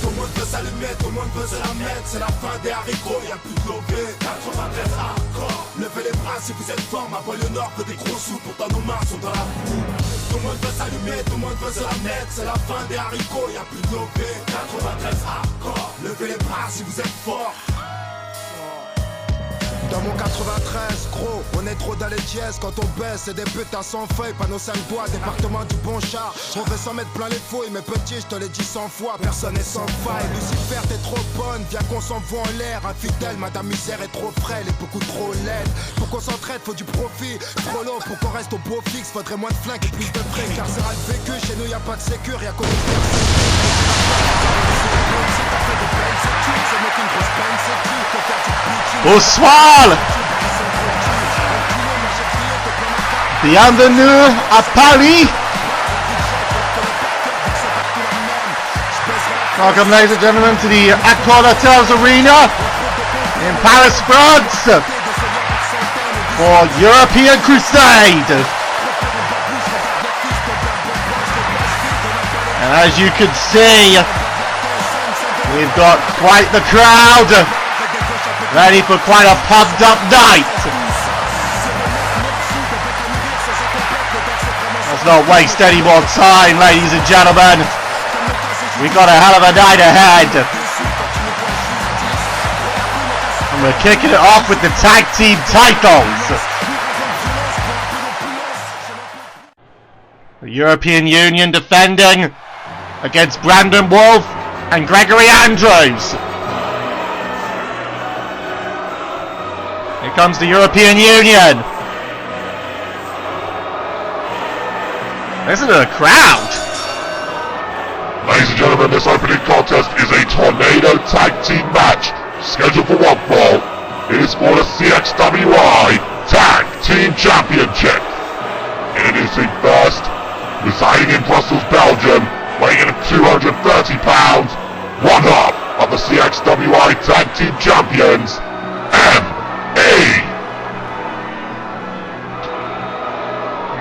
Tout le monde veut s'allumer, tout le monde veut se la mettre. C'est la fin des haricots, y'a plus de lové. 93 hardcore. Levez les bras si vous êtes fort. Ma banlieue nord veut des gros sous, pourtant nos mains sont dans la boue. Tout le monde veut s'allumer, tout le monde veut se la mettre. C'est la fin des haricots, y'a plus de lové. 93 hardcore. Levez les bras si vous êtes fort. Dans mon 93, gros, on est trop dans les dièses. Quand on baisse, c'est des putains sans feuilles. Panneau 5 bois, département du bon char. On veut s'en mettre plein les fouilles, mais petit, je te l'ai dit 100 fois. Personne n'est sans faille. Lucifer, t'es trop bonne, viens qu'on s'envoie en l'air. Infidèle, madame misère est trop frêle et beaucoup trop laide. Pour qu'on s'entraide, faut du profit. Trop long pour qu'on reste au beau fixe. Faudrait moins de flingues et plus de frais. Carcéral vécu, chez nous y'a pas de sécurité, rien qu'au Bonsoir. Bienvenue à Paris. Welcome, ladies and gentlemen, to the Accor Hotels Arena in Paris, France, for European Crusade. And as you can see, we've got quite the crowd, ready for quite a pumped up night. Let's not waste any more time, ladies and gentlemen. We've got a hell of a night ahead. And we're kicking it off with the tag team titles. The European Union defending against Brandon Wolf and Gregory Andrews. Here comes the European Union. Listen to the crowd. Ladies and gentlemen, this opening contest is a tornado tag team match scheduled for one fall. It is for the CXWI Tag Team Championship. Introducing first, residing in Brussels, Belgium, weighing in at 230 pounds, one half of the CXWI Tag Team Champions, M.E.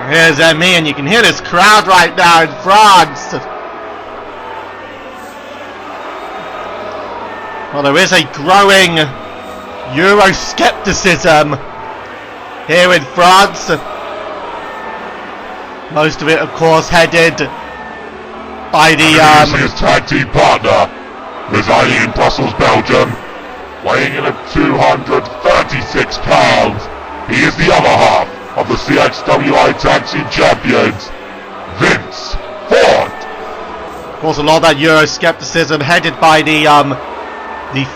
Here's M.E. and you can hear this crowd right now in France. Well, there is a growing Euroscepticism here in France. Most of it, of course, headed by the his tag team partner, residing in Brussels, Belgium, weighing in at 236 pounds. He is the other half of the CXWI Tag Team Champions, Vince Ford. Of course, a lot of that Euroscepticism headed by the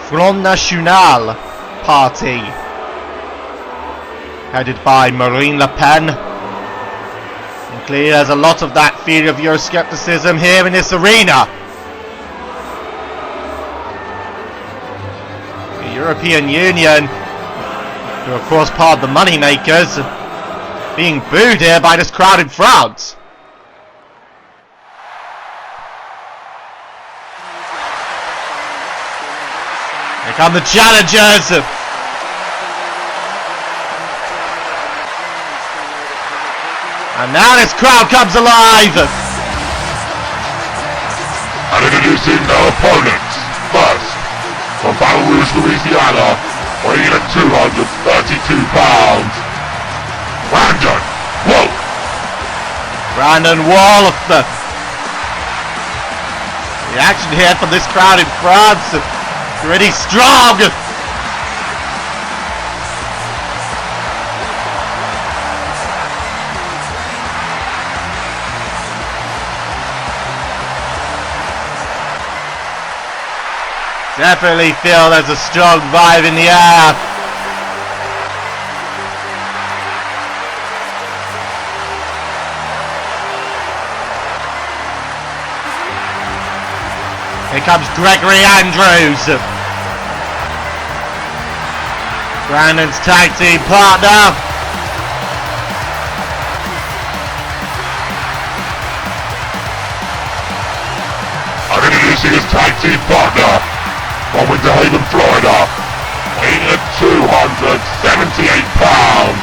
Front National party, headed by Marine Le Pen. And clearly there's a lot of that feeling of Euroscepticism here in this arena. The European Union, who are of course part of the money makers, being booed here by this crowd in France. Here come the challengers. And now this crowd comes alive. And introducing their opponents. First, from Baton Rouge, Louisiana, weighing in at 232 pounds, Brandon Wolf. Brandon Wolf. The action here from this crowd in France, pretty strong. Definitely feel there's a strong vibe in the air. Here comes Gregory Andrews, Brandon's tag team partner. And his tag team partner from Winter Haven, Florida, weighing at 278 pounds,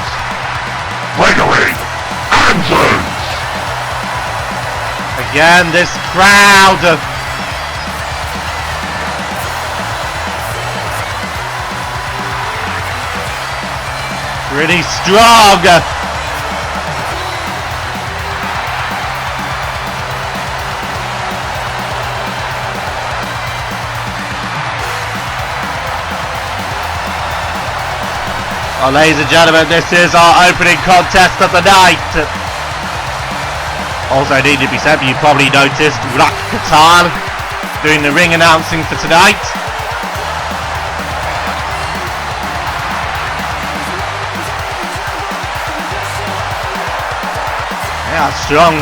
Gregory Andrews. Again, this crowd pretty strong. Well, ladies and gentlemen, this is our opening contest of the night. Also, need to be said, you probably noticed Rak Qatar doing the ring announcing for tonight. Yeah, strong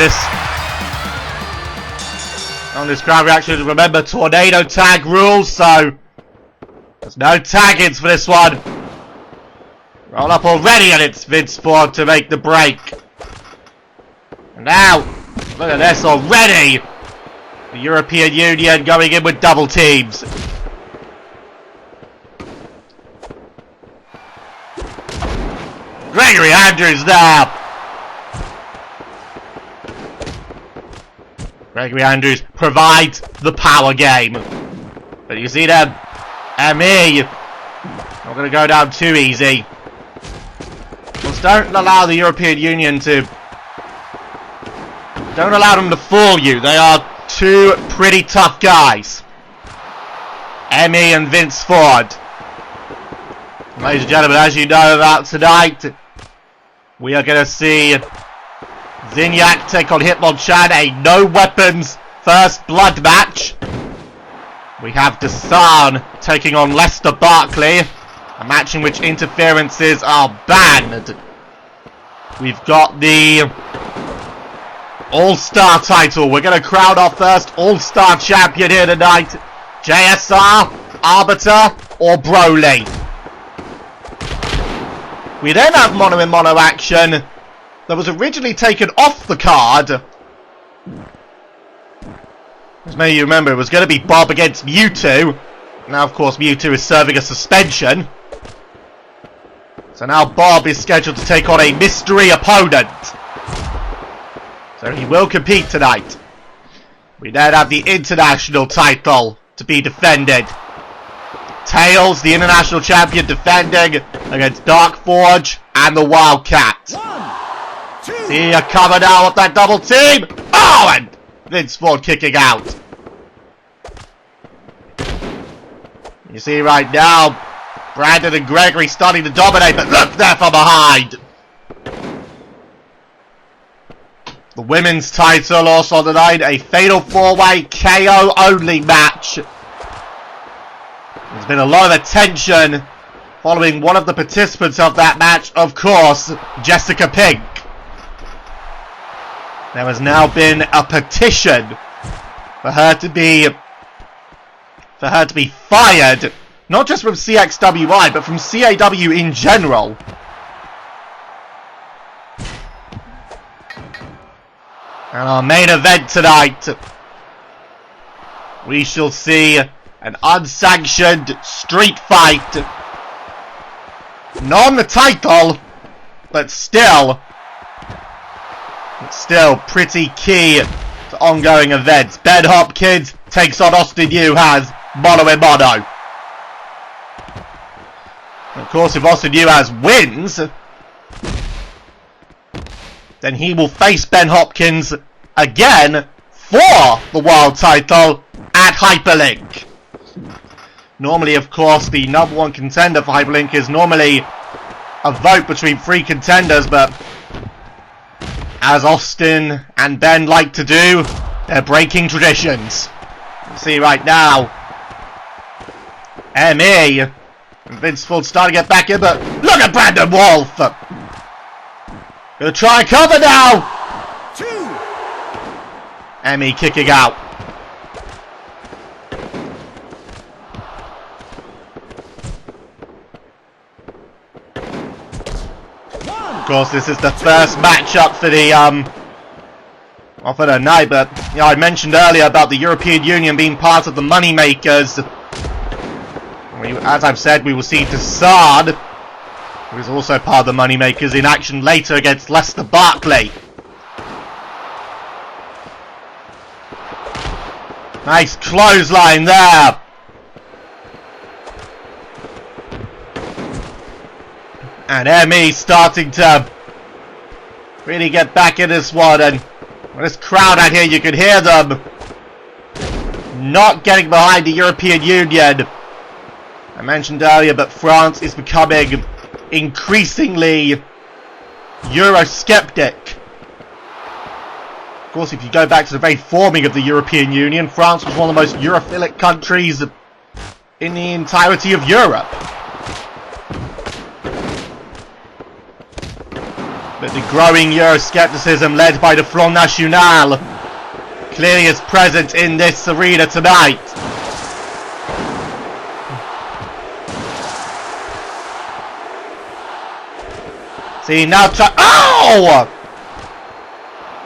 this crowd reaction. Remember, tornado tag rules, so there's no taggings for this one. Roll up already, and it's Vince Ford to make the break. And now, look at this already. The European Union going in with double teams. Gregory Andrews now. Gregory Andrews provides the power game. But you see them, ME, not going to go down too easy. Just don't allow the European Union to... Don't allow them to fool you. They are two pretty tough guys. ME and Vince Ford. Ladies and gentlemen, as you know about tonight, we are going to see Zinyak take on Hitmonchan, a no weapons first blood match. We have Desan taking on Lester Barkley, a match in which interferences are banned. We've got the All-Star title. We're going to crown our first All-Star champion here tonight. JSR, Arbiter, or Broly. We then have mono-in-mono action that was originally taken off the card. As many of you remember, it was going to be Bob against Mewtwo. Now, of course, Mewtwo is serving a suspension. So now Bob is scheduled to take on a mystery opponent. So he will compete tonight. We then have the international title to be defended. Tails, the international champion, defending against Dark Forge and the Wildcat. See you coming out with that double team. Oh, and Vince Ford kicking out. You see right now, Brandon and Gregory starting to dominate, but look there from behind. The women's title also on the night, a fatal 4-way KO only match. There's been a lot of attention following one of the participants of that match, of course, Jessica Pink. There has now been a petition for her to be fired, not just from CXWI, but from CAW in general. And our main event tonight, we shall see an unsanctioned street fight. Not on the title, but still pretty key to ongoing events. Ben Hopkins takes on Austin Yu, has mono-in-mono. Of course, if Austin Yu has wins, then he will face Ben Hopkins again for the world title at Hyperlink. Normally, of course, the number one contender for Hyperlink is normally a vote between three contenders, but as Austin and Ben like to do, they're breaking traditions. You see right now, ME and Vince Ford starting to get back in, but look at Brandon Wolf! Gonna try and cover now! ME kicking out. Of course, this is the first matchup for the Well, for the night, but you know, I mentioned earlier about the European Union being part of the money makers. As I've said, we will see Assad, who is also part of the money makers, in action later against Leicester Barclay. Nice clothesline there. And ME starting to really get back in this one, and this crowd out here, you can hear them not getting behind the European Union. I mentioned earlier, but France is becoming increasingly Eurosceptic. Of course, if you go back to the very forming of the European Union, France was one of the most Europhilic countries in the entirety of Europe. But the growing Euroscepticism led by the Front National clearly is present in this arena tonight. See, now try. Oh!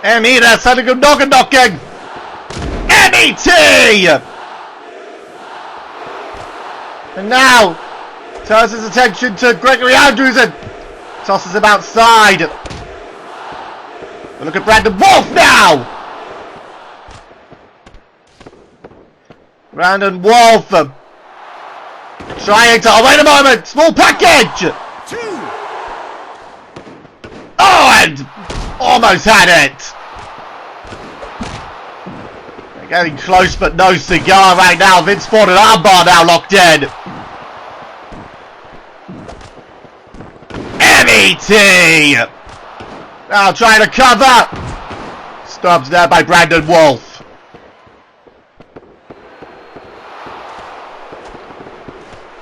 ME, that's had a good knocking! MET! And now, turns his attention to Gregory Andrews and tosses him outside. But look at Brandon Wolf now! Brandon Wolf trying to. Oh, wait a moment! Small package! Oh, and almost had it! They're getting close, but no cigar right now. Vince Ford and armbar now locked in. MET! Now trying to cover! Stopped there by Brandon Wolf.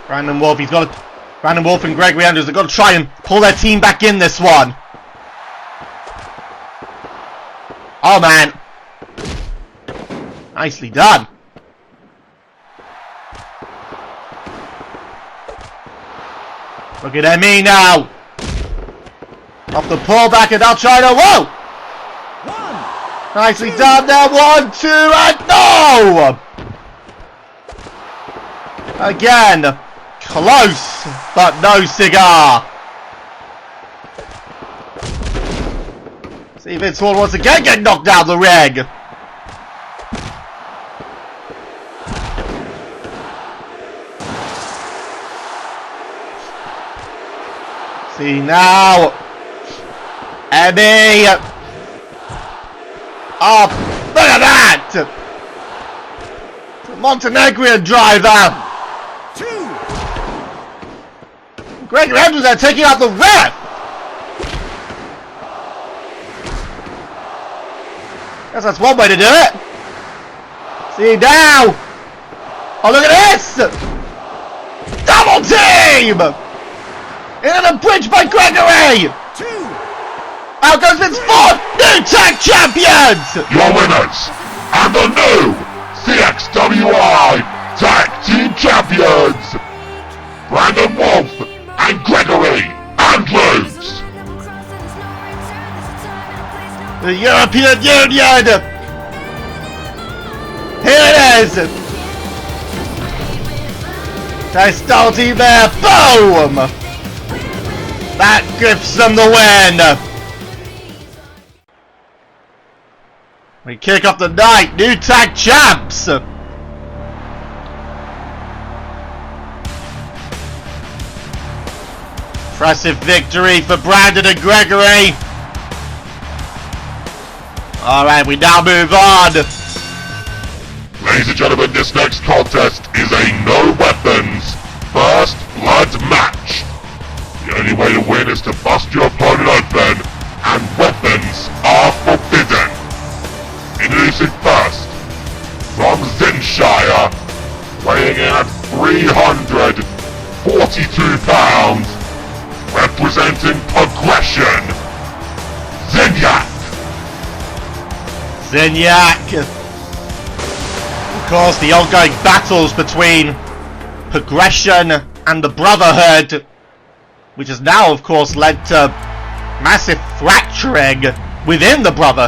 Brandon Wolf and Gregory Andrews have got to try and pull their team back in this one. Oh man. Nicely done. Look at ME now. Off the pullback and now trying to. Whoa! Nicely done there. 1, 2, and no! Again. Close, but no cigar. See Vince Ford once again get knocked down the ring. See now. ME. Oh, look at that. The Montenegrin driver. Gregory Andrews are taking out the ref. Guess that's one way to do it. See now. Oh, look at this. Double team. Into the bridge by Gregory. Out goes Vince Ford. New tag champions. Your winners and the new CXWI Tag Team Champions, Brandon Wolf and Gregory Andrews. The European Union. Here it is. Nice team there. Boom. That gives them the win. We kick off the night. New tag champs. Impressive victory for Brandon and Gregory. Alright, we now move on. Ladies and gentlemen, this next contest is a no weapons first blood match. The only way to win is to bust your opponent open, and weapons are forbidden. Introducing first, from Zinshire, weighing in at 342 pounds, representing Progression, Zinyak. Of course, the ongoing battles between Progression and the Brotherhood, which has now, of course, led to massive fracturing within the Brotherhood.